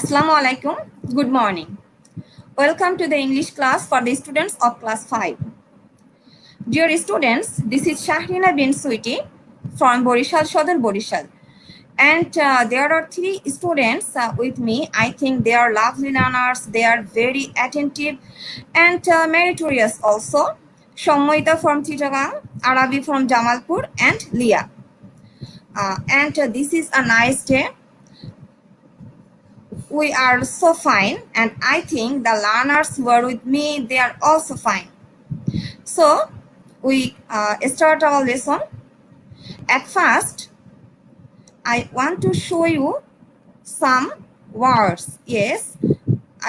Assalamu alaikum. Good morning. Welcome to the English class for the students of class 5. Dear students, this is Shahrina bin Sweety from Borishal Shodar Borishal. And there are 3 students with me. I think they are lovely learners. They are very attentive and meritorious also. Shomoita from Chittagong, Arabi from Jamalpur, and Leah. And this is a nice day. We are so fine, and I think the learners who are with me, they are also fine. So we start our lesson. At first, I want to show you some words. Yes,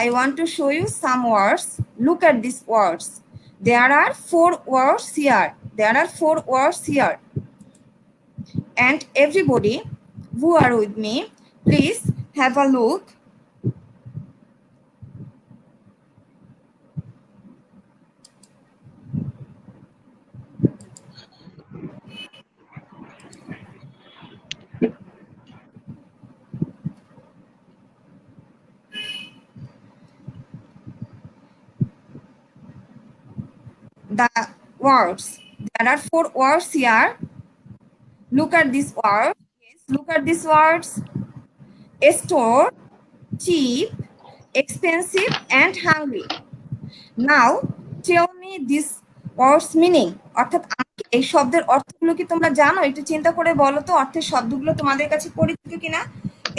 I want to show you some words. Look at these words. There are 4 words here. There are 4 words here. And everybody who are with me, please have a look. The words. There are 4 words here. Look at this word. Yes, look at these words. Store, cheap, expensive, and hungry. Now, tell me this words meaning. অর্থাৎ এই শব্দের অর্থগুলো কি তোমরা জানো? একটু চিন্তা করে বলো তো অর্থের শব্দগুলো তোমাদের কাছে পরিচিত কিনা?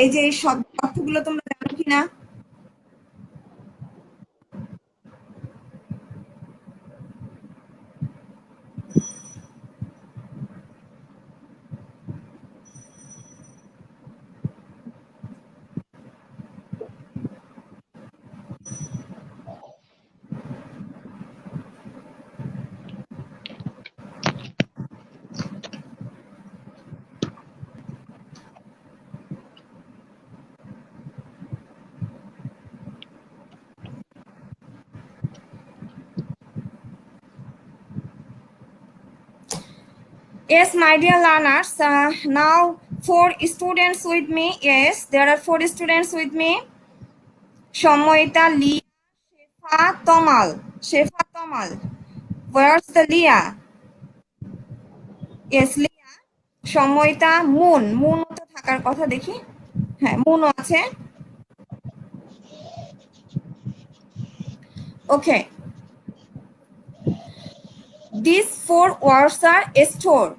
এই যে এই শব্দের অর্থগুলো তোমরা জানো কিনা? Yes, my dear learners, now 4 students with me. Yes, there are 4 students with me. Shomoita, Leah, Shefa, Tomal. Shefa, Tomal. Where's the Leah? Yes, Leah. Shomoita, Moon. Moon তো থাকার কথা দেখি। হ্যাঁ, মুনও আছে। Okay. These 4 words are store.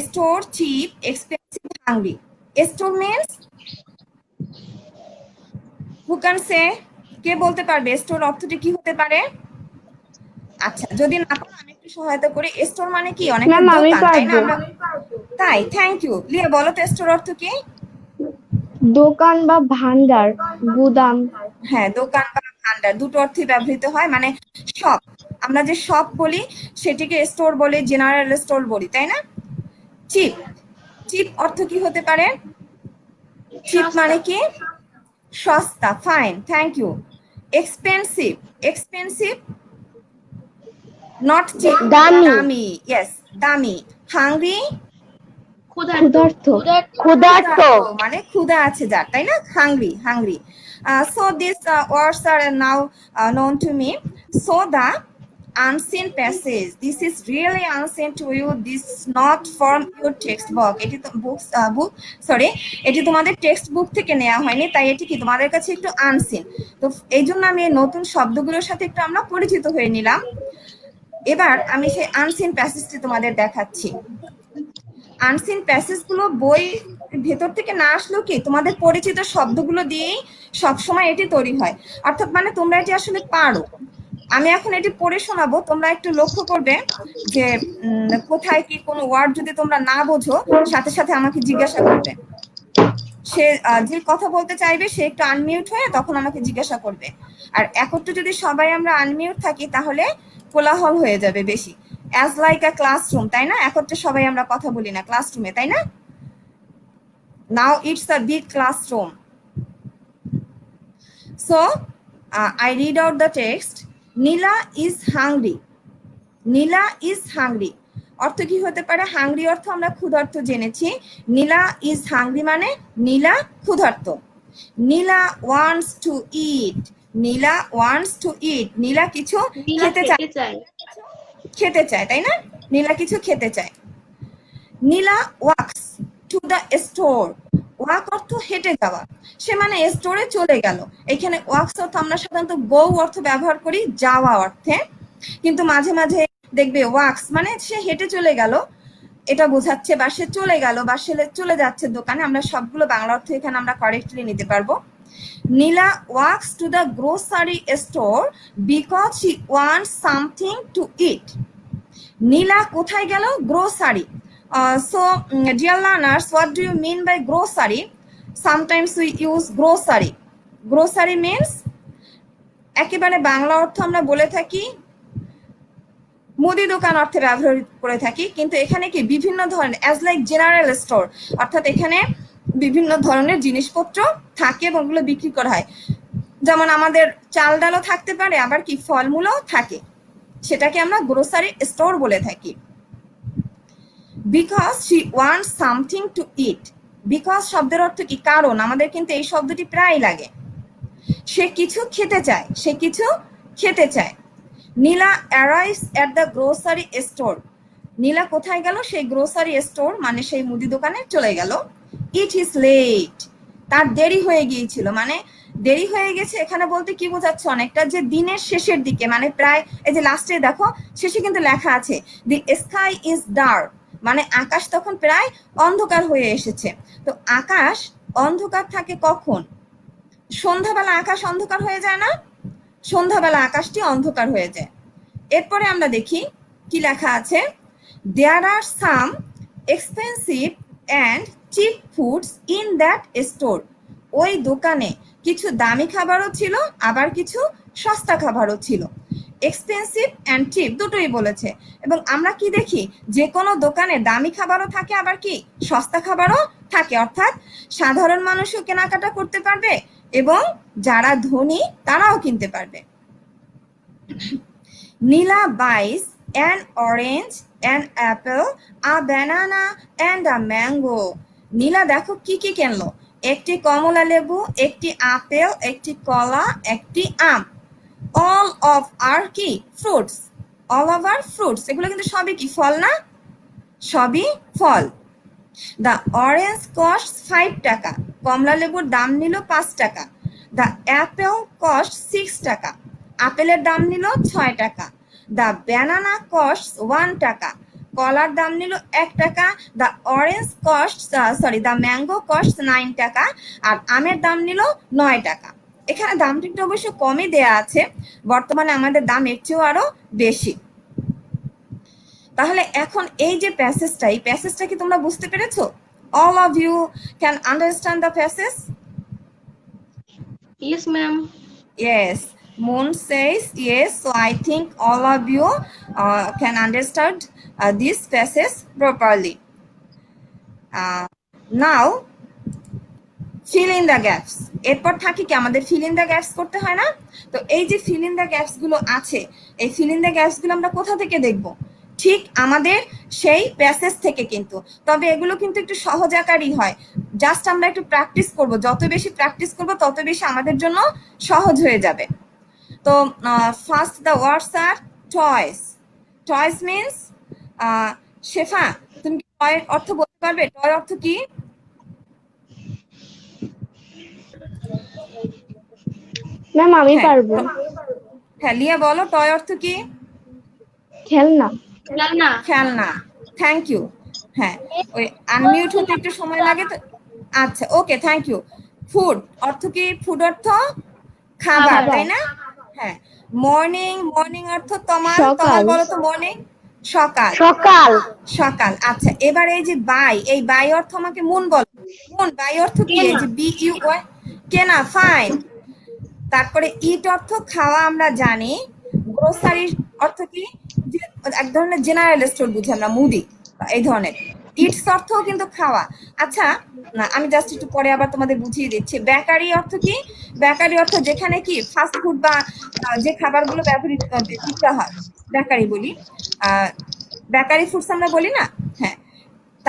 Store, cheap, expensive, hungry. Store means who can say? কে বলতে পারবে store অর্থটি কি হতে পারে? আচ্ছা, যদি না পারো আমি একটু সহায়তা করি। স্টোর মানে কি? অনেকটা দোকান, তাই না? তাই, থ্যাংক ইউ। লিয়া বলো তো স্টোর অর্থ কি? দোকান বা ভান্ডার, গুদাম। হ্যাঁ, দোকান বা ভান্ডার দুটো অর্থই ব্যবহৃত হয়। মানে শপ, আমরা যে শপ বলি সেটিকে স্টোর বলি, জেনারেল স্টোর বলি, তাই না? চিপ, চিপ অর্থ কি হতে পারে? চিপ মানে কি? সস্তা, fine, thank you. Expensive, expensive not cheap, দামি, ইয়েস, দামি। হাংরি, ক্ষুধার্ত। ক্ষুধার্ত মানে ক্ষুধা আছে যার, তাই না? Hungry, hungry. So these words are now known to me. So the unseen passage, this is really unseen to you. This is not from your textbook. এটি তো বুক সরি, এটি তোমাদের টেক্সট বুক থেকে নেওয়া হয়নি, তাই এটি কি তোমাদের কাছে একটু আনসিন। তো এই জন্য আমি এই নতুন শব্দগুলোর সাথে একটু আমরা পরিচিত হয়ে নিলাম। এবার আমি সেই আনসিন প্যাসেজটি তোমাদের দেখাচ্ছি। আনসিন প্যাসেজগুলো বই ভেতর থেকে না আসলেও কি তোমাদের পরিচিত শব্দগুলো দিয়েই সবসময় এটি তৈরি হয়। অর্থাৎ মানে তোমরা এটি আসলে পারো। আমি এখন এটি পড়ে শোনাবো, তোমরা একটু লক্ষ্য করবে যে কোথায় কি কোনো ওয়ার্ড যদি তোমরা না বোঝো সাথে সাথে আমাকে জিজ্ঞাসা করবে। সে যে কথা বলতে চাইবে সে একটু আনমিউট হয়ে তখন আমাকে জিজ্ঞাসা করবে। আর একত্র যদি সবাই আমরা আনমিউট থাকি তাহলে কোলাহল হয়ে যাবে বেশি। অ্যাজ লাইক আ ক্লাসরুম, তাই না? একত্রে সবাই আমরা কথা বলি না ক্লাসরুমে, তাই না? Now it's a big classroom. So I read out the text. Nila is hungry. Nila is hungry. অর্থ কি হতে পারে? হাংরি অর্থ আমরা ক্ষুধার্ত জেনেছি। নীলা ইজ হাংরি মানে নীলা ক্ষুধার্ত। Nila wants to eat, Nila wants to eat, Nila কিছু নীলা খেতে চায়, খেতে চায়। খেতে চায়, তাই না? নীলা কিছু খেতে চায়। Nila walks to the store, walk অর্থ হেঁটে যাওয়া, সে মানে স্টোরে চলে গেল। এখানে ওয়াক্স অর্থ আমরা সাধারণত গো অর্থ ব্যবহার করি যাওয়া অর্থে, কিন্তু মাঝে মাঝে দেখবে ওয়াক্স মানে সে হেঁটে চলে গেল এটা বোঝাচ্ছে, বা সে চলে গেল বা সে চলে যাচ্ছে দোকানে। আমরা সবগুলো বাংলা অর্থ এখানে আমরা কারেক্টলি নিতে পারবো। Nila walks to the grocery store because he wants something to eat. Nila কোথায় গেল? Grocery. So, dear learners, what do you mean by grocery? Sometimes we use grocery. Grocery means একেবারে বাংলা অর্থ আমরা বলে থাকি মুদি দোকান অর্থে ব্যবহার করে থাকি, কিন্তু এখানে কি বিভিন্ন ধরনের অ্যাজ লাইক জেনারেল স্টোর, অর্থাৎ এখানে বিভিন্ন ধরনের জিনিসপত্র থাকে এবং ওগুলো বিক্রি করা হয়। যেমন আমাদের চাল ডালও থাকতে পারে, আবার কি ফলমূলও থাকে, সেটাকে আমরা গ্রোসারি স্টোর বলে থাকি। Because she wants something to it, because শব্দের অর্থ কি? কারণ। আমাদের কিন্তু এই শব্দটি প্রায় লাগে। সে কিছু খেতে চায়, সে কিছু খেতে চায়। Nila arrives at the grocery store, Nila কোথায় গেল? সেই গ্রোসারি স্টোর মানে সেই মুদি দোকানে চলে গেল। ইট ইজ লেট, তার দেরি হয়ে গিয়েছিল, মানে দেরি হয়ে গেছে এখানে বলতে কি বোঝাচ্ছে? অনেকটা যে দিনের শেষের দিকে, মানে প্রায় এই যে লাস্টে দেখো শেষে কিন্তু লেখা আছে দি স্কাই ইজ ডার্ক, মানে আকাশ তখন প্রায় অন্ধকার হয়ে এসেছে। তো আকাশ অন্ধকার থাকে কখন? সন্ধ্যাবেলা আকাশ অন্ধকার হয়ে যায় না? সন্ধ্যাবেলা আকাশটি অন্ধকার হয়ে যায়। এরপরে আমরা দেখি কি লেখা আছে। There are some expensive and cheap foods in that store, ওই দোকানে কিছু দামি খাবারও ছিল আবার কিছু সস্তা খাবারও ছিল। এক্সপেন্সিভ অ্যান্ড চিপ দুটোই বলেছে, এবং আমরা কি দেখি যে কোনো দোকানে দামি খাবারও থাকে আবার কি সস্তা খাবারও থাকে, অর্থাৎ সাধারণ মানুষও কেনাকাটা করতে পারবে এবং যারা ধনী তারাও কিনতে পারবে। নীলা buys an orange, an apple, a banana and a mango. নীলা দেখো কি কি কিনলো? একটি কমলা লেবু, একটি আপেল, একটি কলা, একটি আম। অল অফ আর কি? Fruits. All of are fruits, এগুলো কিন্তু সবই কি? ফল না? সবই ফল। দ্য অরেঞ্জ কস্ট 5 টাকা, কমলা লেবুর দাম নিল 5 টাকা। দ্য অ্যাপেল কস্ট 6 টাকা, আপেলের দাম নিল 6 টাকা। দ্য ব্যানানা কস্ট 1 টাকা, কলার দাম নিল 1 টাকা। The orange cost the mango cost 9 টাকা, আর আমের দাম নিল 9 টাকা। এখানে দামটা একটু অবশ্য কমই দেয়া আছে, বর্তমানে আমাদের দাম এর চেয়েও আরো বেশি। তাহলে এখন এই যে প্যাসেজটা, এই প্যাসেজটা কি তোমরা বুঝতে পেরেছো? All of you can understand the passage? Yes, ma'am. Yes, Moon says yes, so I think all of you can understand this passage properly. Now fill in the gaps, এরপর থাকে কি আমাদের ফিল ইন দ্য গ্যাপস করতে হয় না? তো এই যে ফিল ইন দ্য গ্যাপস গুলো আছে, এই ফিল ইন দ্য গ্যাপস গুলো আমরা কোথা থেকে দেখব? ঠিক আমাদের সেই প্যাসেজ থেকে কিন্তু, তবে এগুলো কিন্তু একটু সহজ আকারই হয়। জাস্ট আমরা একটু প্র্যাকটিস করব, যত বেশি প্র্যাকটিস করব তত বেশি আমাদের জন্য সহজ হয়ে যাবে। তো first the words are toys. Toys means, Shefa তুমি কি টয় অর্থ বলতে পারবে? টয় অর্থ কি? ম্যাম আমি পারবো। হ্যাঁ লিয়া বলো, টয় অর্থ কি? খেলনা। খেলনা। খেলনা। Thank you. হ্যাঁ, ওই আনমিউট হতে একটু সময় লাগে তো। আচ্ছা ওকে, থ্যাংক ইউ। ফুড অর্থ কি? ফুড অর্থ খাবার, তাই না? হ্যাঁ। মর্নিং, মর্নিং অর্থ তমাল, তমাল বলো তো মর্নিং। সকাল, সকাল, সকাল। আচ্ছা এবার এই যে বাই, এই বাই অর্থ আমাকে মুন বলো। মুন বাই অর্থ কি? এই যে বি ইউ ওয়াই, কেনা, ফাইন। তারপরে ইট অর্থ খাওয়া আমরা জানি। গ্রোসারি অর্থ কি? যে এক ধরনের জেনারেল স্টোর বুঝি আমরা, মুদি এই ধরনের। ইটস অর্থও কিন্তু খাওয়া। আচ্ছা না, আমি জাস্ট একটু পরে আবার তোমাদের বুঝিয়ে দিচ্ছি। বেকারি অর্থ কি? বেকারি অর্থ যেখানে কি ফাস্ট ফুড বা যে খাবারগুলো ব্যবহৃত বিক্রি হয় বেকারি বলি। বেকারি ফুডস আমরা বলি না? হ্যাঁ।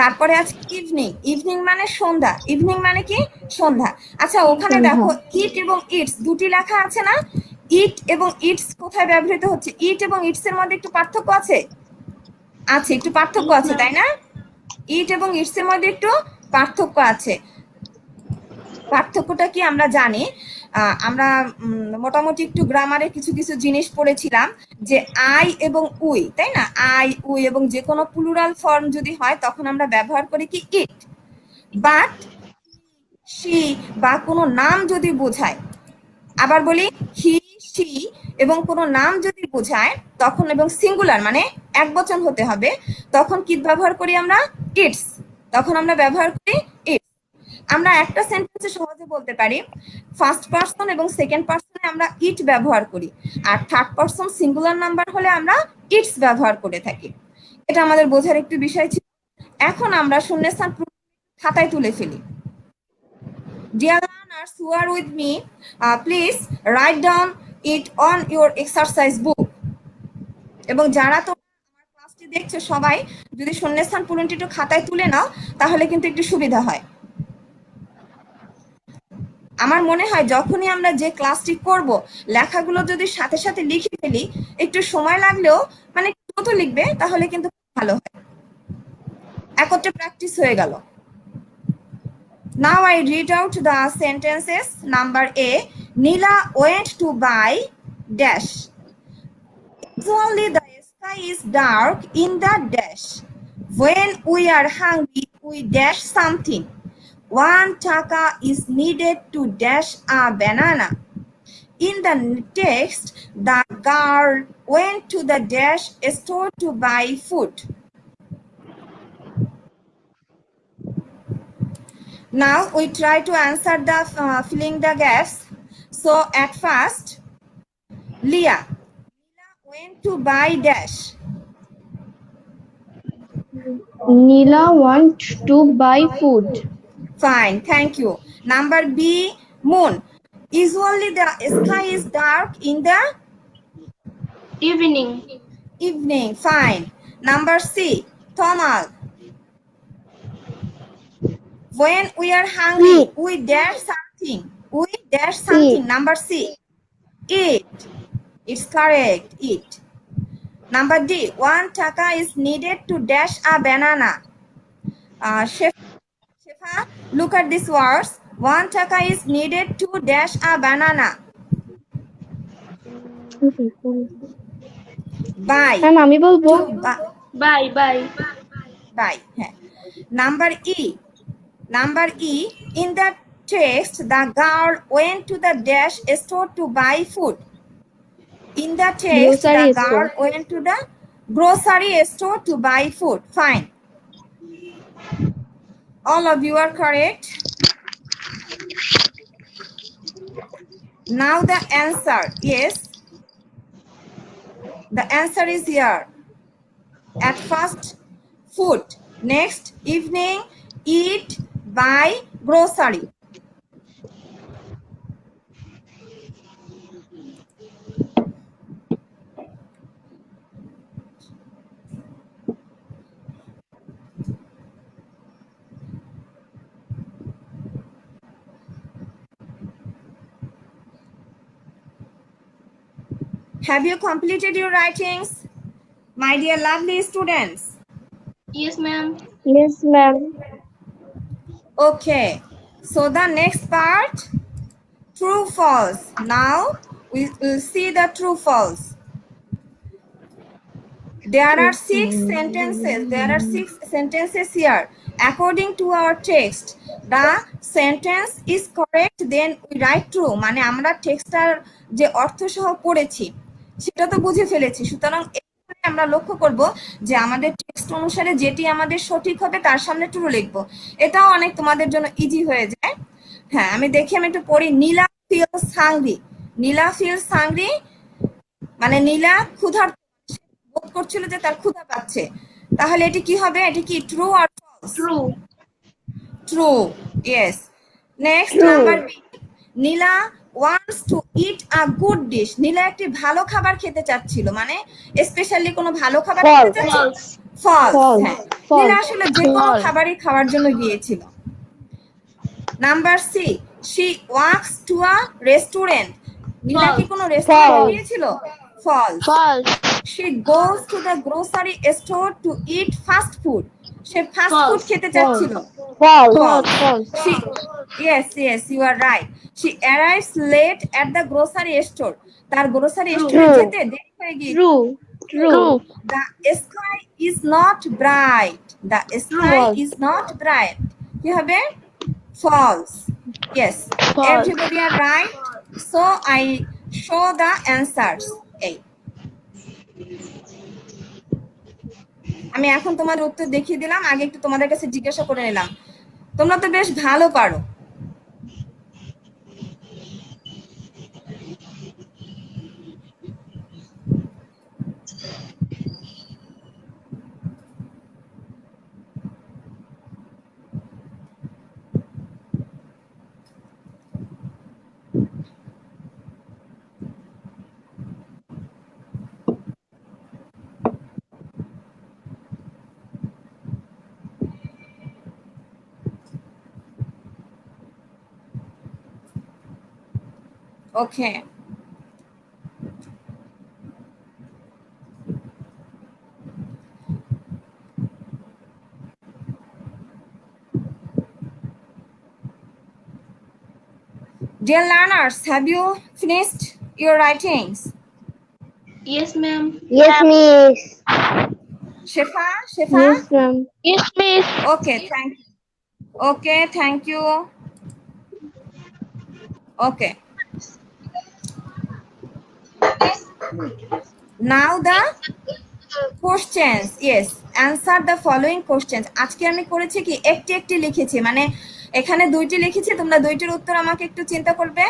তারপরে আছে ইভিনিং, ইভিনিং মানে সন্ধ্যা, ইভিনিং মানে কি সন্ধ্যা। আচ্ছা ওখানে সন্ধ্যা। দেখো ইট এবং ইটস দুটি লেখা আছে না, ইট এবং ইটস কোথায় ব্যবহৃত হচ্ছে? ইট এবং ইটস এর মধ্যে একটু পার্থক্য আছে, আছে একটু পার্থক্য আছে তাই না? ইট এবং ইটস এর মধ্যে একটু পার্থক্য আছে। পার্থক্যটা কি আমরা জানি, আমরা মোটামুটি একটু গ্রামারে কিছু কিছু জিনিস পড়েছিলাম যে আই এবং উই, তাই না? আই উই এবং যে কোনো প্লুরাল ফর্ম যদি হয় তখন আমরা ব্যবহার করি কি ইট। বাট সি বা কোনো নাম যদি বোঝায়, আবার বলি হি সি এবং কোনো নাম যদি বোঝায় তখন, এবং সিঙ্গুলার মানে এক বচন হতে হবে, তখন কি ব্যবহার করি আমরা? ইটস। তখন আমরা ব্যবহার করি ইটস। আমরা একটা সেন্টেন্সে সহজে বলতে পারি ফার্স্ট পারসন এবং সেকেন্ড পারসনে আমরা ইট ব্যবহার করি, আর থার্ড পারসন সিঙ্গুলার নাম্বার হলে আমরা ইটস ব্যবহার করে থাকি। এটা আমাদের বোঝার একটু বিষয় ছিল। এখন আমরা শূন্যস্থান খাতায় তুলে ফেলি। Dear learners who are with me, please write down it on your exercise book. এবং যারা তো আমার ক্লাসটি দেখছো সবাই যদি শূন্যস্থান পূরণটি একটু খাতায় তুলে নাও তাহলে কিন্তু একটু সুবিধা হয়। আমার মনে হয় যখনই আমরা যে ক্লাসটি করব লেখাগুলো যদি সাথে সাথে লিখে ফেলি, একটু সময় লাগলেও মানে কত লিখবে তাহলে কিন্তু ভালো হয়, একত্রে প্র্যাকটিস হয়ে গেল। Now I read out the sentences. Number A, Nila went to buy dash. Usually the sky is dark in the dash. When we are hungry, we dash something. 1 taka is needed to dash a banana. In the text, the girl went to the dash store to buy food. Now we try to answer the filling the gaps. So at first, Leah went to buy dash. Nila want to buy food. Fine, thank you. Number B, moon. Usually the sky is dark in the Evening. evening. Fine. Number C, Tomal. When we are hungry, we dash something. We dash something. Number C, eat. It's correct, eat. Number D, 1 taka is needed to dash a banana. Shefa, look at these words. 1 taka is needed to dash a banana. Buy. Ma'am আমি বলবো। Bye. Buy. Number E. Number E. In the text, the girl went to the dash store to buy food. In the text, Grocery the store. girl went to the grocery store to buy food. Fine. All of you are correct. Now the answer. Yes. The answer is here. At first, food. Next, evening, eat, buy, grocery. Have you completed your writings, my dear lovely students? Yes, ma'am. Yes, ma'am. Okay, so the next part, true false. Now we will see the true false. There are 6 sentences. There are 6 sentences here. According to our text, the sentence is correct, then we write true. মানে আমরা টেক্সটার যে অর্থ সহ পড়েছি সেটা তো বুঝে ফেলেছি, সুতরাং এখানে আমরা লক্ষ্য করব যে আমাদের টেক্সট অনুসারে যেটি আমাদের সঠিক হবে তার সামনে ট্রু লিখবো। এটাও অনেক তোমাদের জন্য ইজি হয়ে যায়। হ্যাঁ, আমি দেখি, আমি একটু পড়ি। নীলা ফিলস হাংরি। নীলা ফিলস হাংরি মানে নীলা ক্ষুধার্ত বোধ করছিল যে তার ক্ষুধা পাচ্ছে। তাহলে এটি কি হবে? এটি কি true or false? True. True. Yes. Next number B, Nila wants to eat a good dish. Nila একটি ভালো খাবার খেতে চাচ্ছিল, মানে স্পেশালি কোনো ভালো খাবার খেতে চাচ্ছিল। ফলস। False. হ্যাঁ, False. নীলা আসলে যে কোনো False. খাবারই খাওয়ার জন্য গিয়েছিল। Number C, she walks to a restaurant. Nila কি কোনো রেস্টুরেন্টে False. গিয়েছিল? False. False. She goes to the grocery store to eat fast food. Say fast food False. খেতে False. চাচ্ছিল। False. False. False. She, yes, you are right. She arrives late at the grocery store. তার grocery স্টোরে True. যেতে দেরি হয়ে গিয়েছে। True. True. True. The sky is not bright. The sky False. is not bright. কি হবে? False. Yes. False. Everybody are right. So I show the answers. এই আমি এখন তোমাদের উত্তর দেখিয়ে দিলাম, আগে একটু তোমাদের কাছে জিজ্ঞাসা করে নিলাম। তোমরা তো বেশ ভালো পারো। ওকে, dear learners, have you finished your writings? Yes, ma'am. Yes, miss. Shefa? Yes, ma'am. Yes, miss. Okay, thank you. Okay. Now the questions. Yes, answer the following questions. আজকে আমি করেছি কি একটি লিখেছি, মানে এখানে দুইটি লিখেছি, তোমরা দুইটির উত্তর আমাকে একটু চিন্তা করবে,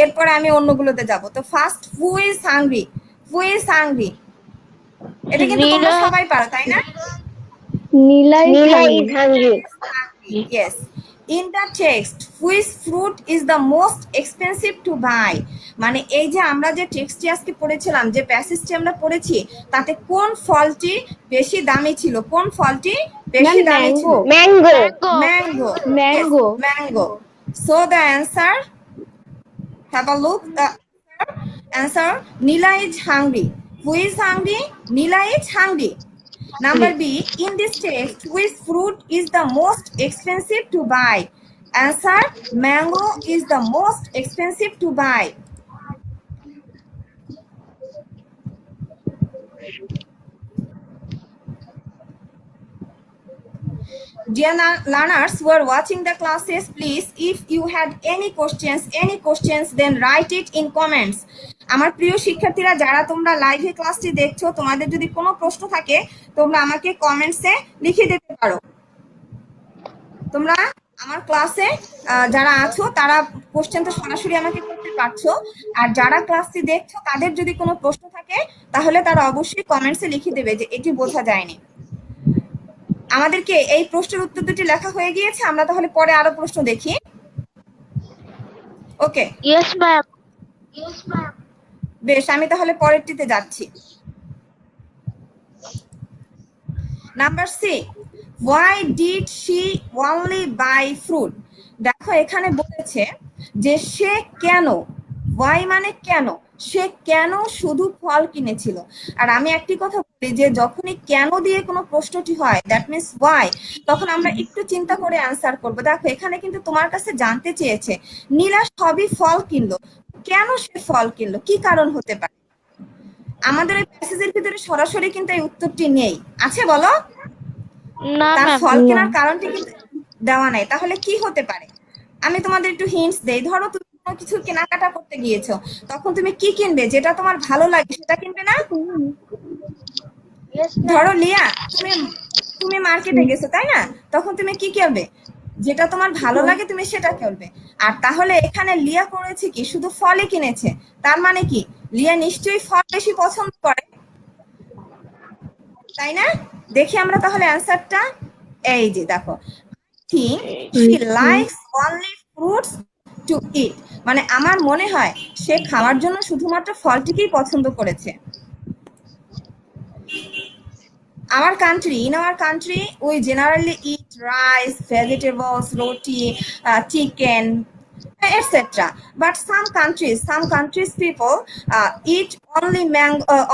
এরপরে আমি অন্যগুলোতে যাব। তো first, who is hungry? Who is hungry? এটা কিন্তু তোমরা নীলা। সবাই পারো, তাই না? Nila is hungry. Yes. In the text, which fruit is the most expensive to buy? মানে এই যে আমরা যে টেক্সটটি আজকে পড়েছিলাম, যে প্যাসেজটি আমরা পড়েছি, তাতে কোন ফলটি বেশি দামি ছিল? কোন ফলটি বেশি Ma'am, দামি ছিল? mango. Mango. Mango. Yes, mango. So the answer, have a look. The answer, Nila is hungry. Who is hungry? Nila is hungry. Number B, in this text, which fruit is the most expensive to buy? Answer, mango is the most expensive to buy. Dear learners who are watching the classes, please, if you had any questions, then write it in comments. আমার প্রিয় শিক্ষার্থীরা, যারা তোমরা লাইভে ক্লাসটি দেখছো, তোমাদের যদি কোনো প্রশ্ন থাকে, তোমরা আমাকে কমেন্টসে লিখে দিতে পারো। তোমরা আমার ক্লাসে যারা আছো, তারা কোশ্চেনটা সরাসরি আমাকে করতে পারছো, আর যারা ক্লাসটি দেখছো, তাদের যদি কোনো প্রশ্ন থাকে, তাহলে তারা অবশ্যই কমেন্টসে লিখে দেবে যে এটি বোঝা যায়নি। আমাদেরকে এই প্রশ্নের উত্তর দুটি লেখা হয়ে গিয়েছে, আমরা তাহলে পরে আরো প্রশ্ন দেখি। ওকে, Yes, ma'am. বেশ, আমি তাহলে পরেরটিতে যাচ্ছি। Number C, why did she only buy fruit? দেখো এখানে বলেছে যে সে কেন, why মানে কেন, সে কেন শুধু ফল কিনেছিল। আর আমি একটি কথা বলি যে যখনই কেন দিয়ে কোনো প্রশ্নটি হয়, দ্যাট মিনস ওয়াই, তখন আমরা একটু চিন্তা করে অ্যান্সার করব। দেখো এখানে কিন্তু তোমার কাছে জানতে চেয়েছে নীলা সবই ফল কিনলো, কেন সে ফল কিনলো, কি কারণ হতে পারে? আমাদের এই প্যাসেজের ভিতরে সরাসরি কিন্তু এই উত্তরটি নেই, আছে বলো? না, তার ma'am. ফল কেনার কারণটি কিন্তু দেওয়া নাই, তাহলে কি হতে পারে? আমি তোমাদের একটু হিন্টস দেই। ধরো তুমি কোনো কিছু কেনাকাটা করতে গিয়েছো, তখন তুমি কি কিনবে? যেটা তোমার ভালো লাগে সেটা কিনবে না? ধরো লিয়া, তুমি মার্কেটে গেছো, তাই না? তখন তুমি কি কিনবে? যেটা তোমার ভালো লাগে তুমি সেটা কিনবে। আর তাহলে এখানে লিয়া করেছে কি, শুধু ফলই কিনেছে, তার মানে কি লিয়া নিশ্চয়ই ফল বেশি পছন্দ করে, তাই না? দেখি আমরা তাহলে অ্যান্সারটা। এই যে দেখো, think she likes only fruits to eat, মানে আমার মনে হয় সে খাওয়ার জন্য শুধুমাত্র ফলটিকেই পছন্দ করেছে। in our country, we generally eat rice, vegetables, roti, chicken, etc. But some countries people eat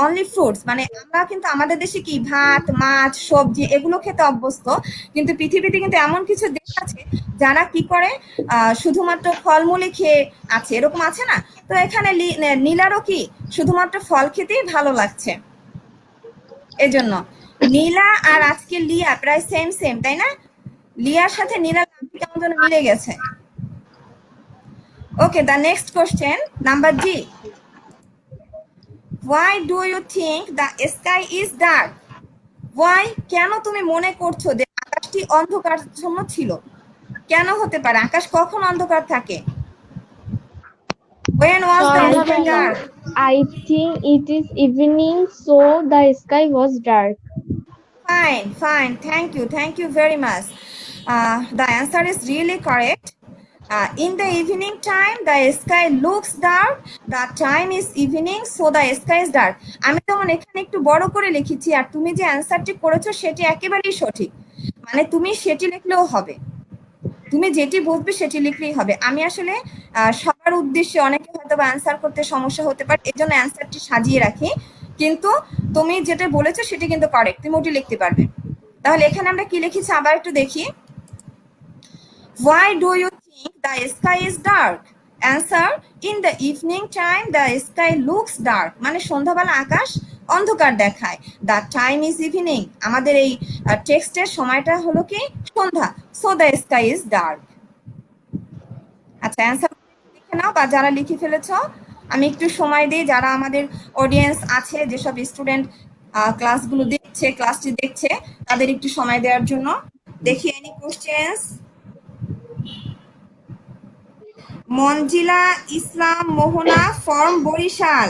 only fruits. মানে আমরা কিন্তু আমাদের দেশে কি ভাত, মাছ, সবজি এগুলো খেতে অভ্যস্ত, কিন্তু পৃথিবীতে কিন্তু এমন কিছু দেশ আছে যারা কি করে শুধুমাত্র ফলমূলই খেয়ে আছে, এরকম আছে না? তো এখানে নীলারও কি শুধুমাত্র ফল খেতেই ভালো লাগছে, এজন্য নীলা আর আজকে লিয়া প্রায় সেম সেম, তাই না? লিয়ার সাথে নীলা কেমন যেন মিলে গেছে। Okay, the next question, number G. Why do you think the sky is dark? Why? কেন তুমি মনে করছো যে আকাশটি অন্ধকারাচ্ছন্ন ছিল? কেন হতে পারে? আকাশ কখন অন্ধকার থাকে? When was the sky dark? I think it is evening, so the sky was dark. Fine. Thank you very much. The answer is really correct. In the evening time, the sky looks dark. The time is evening, so the sky is dark. আমি যেমন এখানে একটু বড় করে লিখেছি, আর তুমি যে অ্যান্সারটি করেছো সেটি একেবারেই সঠিক। মানে তুমি সেটি লিখলেও হবে, তুমি যেটি বুঝবে সেটি লিখলেই হবে। আমি আসলে সবার উদ্দেশ্যে অনেকে হয়তো বা অ্যান্সার করতে সমস্যা হতে পারে, এই জন্য অ্যান্সারটি সাজিয়ে রাখি, কিন্তু তুমি যেটা বলেছো সেটি কিন্তু কারেক্ট, তুমি ওটি লিখতে পারবে। তাহলে এখানে আমরা কি লিখেছি আবার একটু দেখি। Why do you think the sky is dark? Answer: in the evening time the sky looks dark. মানে সন্ধ্যাবেলা আকাশ অন্ধকার দেখায়। The time is evening. আমাদের এই টেক্সটের সময়টা হলো কি সন্ধ্যা, so the sky is dark. আচ্ছা, অ্যান্সার লিখে নাও, বা যারা লিখে ফেলেছো আমি একটু সময় দিই, যারা আমাদের অডিয়েন্স আছে, যেসব স্টুডেন্ট ক্লাসগুলো দেখছে, ক্লাসটি দেখছে, তাদের একটু সময় দেওয়ার জন্য। দেখি any questions. Monjila Islam Mohona from Barishal.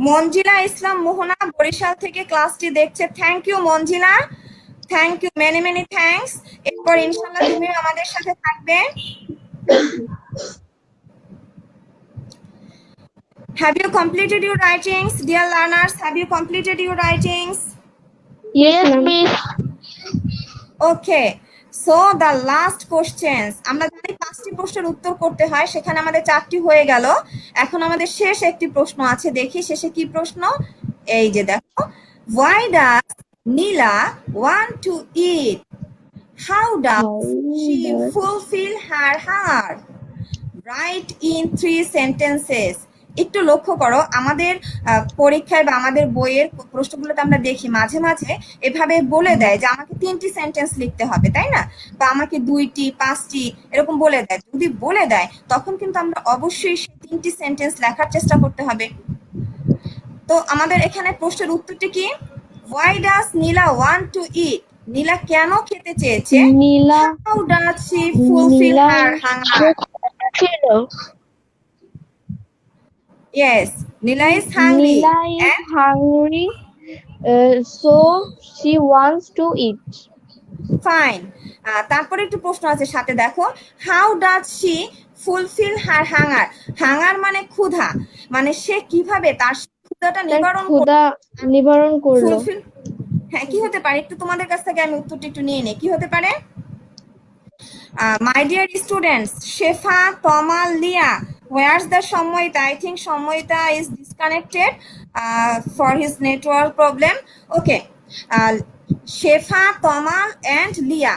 Monjila Islam Mohona Barishal থেকে ক্লাসটি দেখছে। Thank you Monjila, thank you, many thanks. এরপর ইনশাআল্লাহ তুমিও আমাদের সাথে থাকবে। Have you completed your writings, dear learners? Have you completed your writings? Yes, miss. Okay. So the last questions, আমরা জানি 5টি প্রশ্নের উত্তর করতে হয়, সেখানে আমাদের 4টি হয়ে গেল। এখন আমাদের শেষ একটি প্রশ্ন আছে, দেখি শেষে কি প্রশ্ন। এই যে দেখো, why does Nila want to eat? How does she fulfill her heart? Write in 3 sentences. একটু লক্ষ্য করো, আমাদের পরীক্ষায় বা আমাদের বইয়ের প্রশ্নগুলোতে আমরা দেখি মাঝে মাঝে এভাবে বলে দেয় যে আমাকে 3টি সেন্টেন্স লিখতে হবে, তাই না? বা আমাকে 2টি 5টি এরকম বলে দেয়। যদি বলে দেয় তখন কিন্তু আমরা অবশ্যই সেই 3টি সেন্টেন্স লেখার চেষ্টা করতে হবে। তো আমাদের এখানে প্রশ্নের উত্তরটি কি? Why does Nila want to eat? নীলা কেন খেতে চেয়েছে? Nila How does she fulfill her hunger? Yes, Nila is hungry. Nila is And hungry, so she wants to eat. fine. তারপরে একটু প্রশ্ন আছে সাথে, দেখো, how does she fulfill her hunger? Hunger মানে ক্ষুধা, মানে সে কিভাবে তার ক্ষুধাটা নিবারণ করলো। ফুলফিল, হ্যাঁ, কি হতে পারে? একটু তোমাদের কাছ থেকে আমি উত্তরটা একটু নিয়ে নিই, কি হতে পারে? My dear students, Shefa, Tomal, Lia, where's the Shamoita? I think Shamoita is disconnected for his network problem. Okay, Shefa, Tomal, and Lia,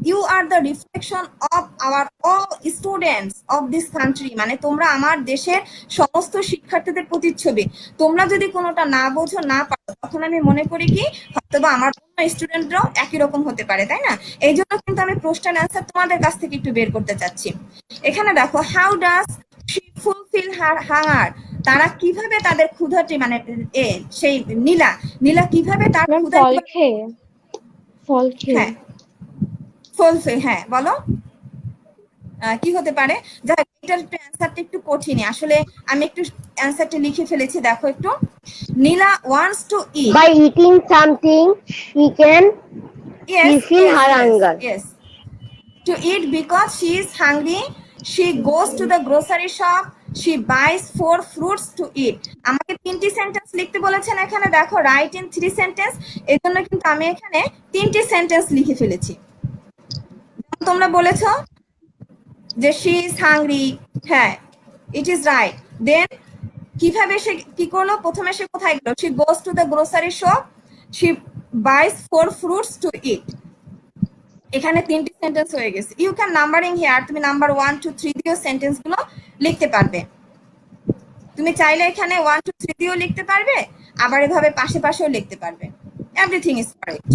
you are the reflection of our all students of this country. মানে তোমরা আমার দেশের সমস্ত শিক্ষার্থীদের প্রতিচ্ছবি। তোমরা যদি কোনোটা না বোঝো, না পারো, তখন আমি মনে করি কি হয়তোবা আমার স্টুডেন্টরাও একই রকম হতে পারে, তাই না? এই জন্য কিন্তু আমি প্রশ্নের অ্যান্সার তোমাদের কাছ থেকে একটু বের করতে চাচ্ছি। এখানে দেখো, how does she fulfil her hunger? তারা কিভাবে তাদের ক্ষুধাটি, মানে সেই নীলা কিভাবে তার ক্ষুধা, ফল খেয়ে হ্যাঁ, ফুলফিল, হ্যাঁ, বলো কি হতে পারে? যাই হোক, এটার অ্যান্সারটা একটু কঠিনই আসলে, আমি একটু অ্যান্সারটা লিখে ফেলেছি, দেখো একটু। নীলা wants to eat. By eating something, she can fulfill her hunger. Yes. To eat because she is hungry. She goes to the grocery shop. she buys 4 fruits to eat. আমাকে 3টি সেন্টেন্স লিখতে বলেছেন এখানে, দেখো রাইট ইন 3 সেন্টেন্স, এজন্য কিন্তু আমি এখানে 3টি সেন্টেন্স লিখে ফেলেছি। তোমরা বলেছো যে she is hungry, হ্যাঁ it is right, then কিভাবে সে কি করলো, প্রথমে সে কোথায় গেল, she goes to the grocery shop, she buys 4 fruits to eat। এখানে 3টি সেন্টেন্স হয়ে গেছে। ইউ ক্যান নাম্বারিং হিয়ার, তুমি নাম্বার 1 2 3 দিয়েও সেন্টেন্স গুলো লিখতে পারবে। তুমি চাইলে এখানে 1 2 3 দিয়েও লিখতে পারবে, আবার এভাবে পাশে পাশেও লিখতে পারবে। Everything is correct.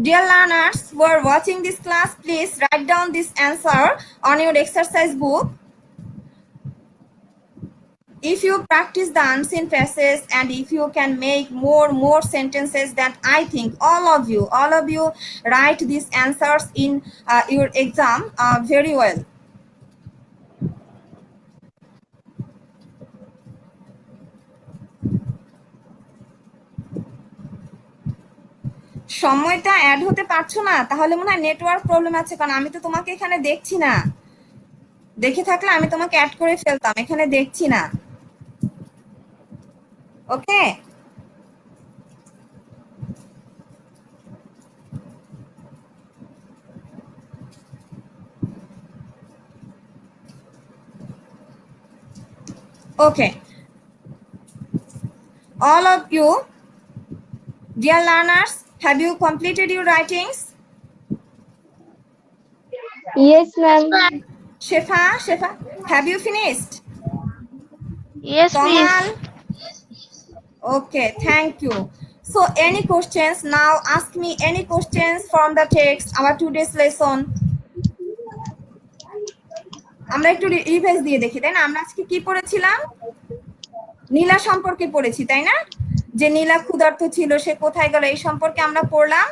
Dear learners who are watching this class, please write down this answer on your exercise book. If you practice the unseen passages and if you can make more sentences, that I think all of you write these answers in your exam very well. সময়টা add হতে পারছো না, তাহলে মনে হয় network problem আছে, কারণ আমি তো তোমাকে এখানে দেখছি না। দেখে থাকলে আমি তোমাকে অ্যাড করে ফেলতাম, এখানে দেখছি না। ওকে, okay, all of you dear learners, have you completed your writings? Yes, ma'am. Shefa, have you finished? Yes, Kamal? miss. Okay, thank you. So any questions now? Ask me any questions from the text, our today's lesson. আমরা একটু revise দিয়ে দেখি, তাই না? আমরা আজকে কি পড়েছিলাম? নীলা সম্পর্কে পড়েছি, তাই না? যে নীলা ক্ষুধার্ত ছিল, সে কোথায় গেল, এই সম্পর্কে আমরা পড়লাম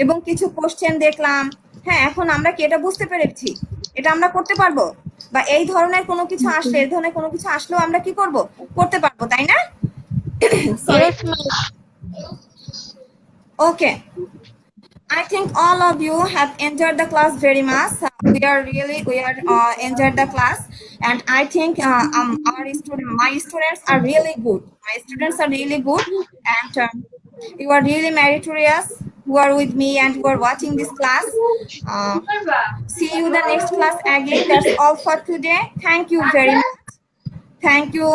এবং কিছু কোশ্চেন দেখলাম। হ্যাঁ, এখন আমরা কি এটা বুঝতে পেরেছি এটা আমরা করতে পারবো, বা এই ধরনের কোনো কিছু আসলে, এই ধরনের কোনো কিছু আসলেও আমরা কি করব, করতে পারবো, তাই না? Yes, miss. Okay, I think all of you have enjoyed the class very much. We are enjoyed the class, and I think my students are really good. My students are really good, and you are really meritorious who are with me and who are watching this class. See you the next class again. That's all for today. Thank you very much. Thank you.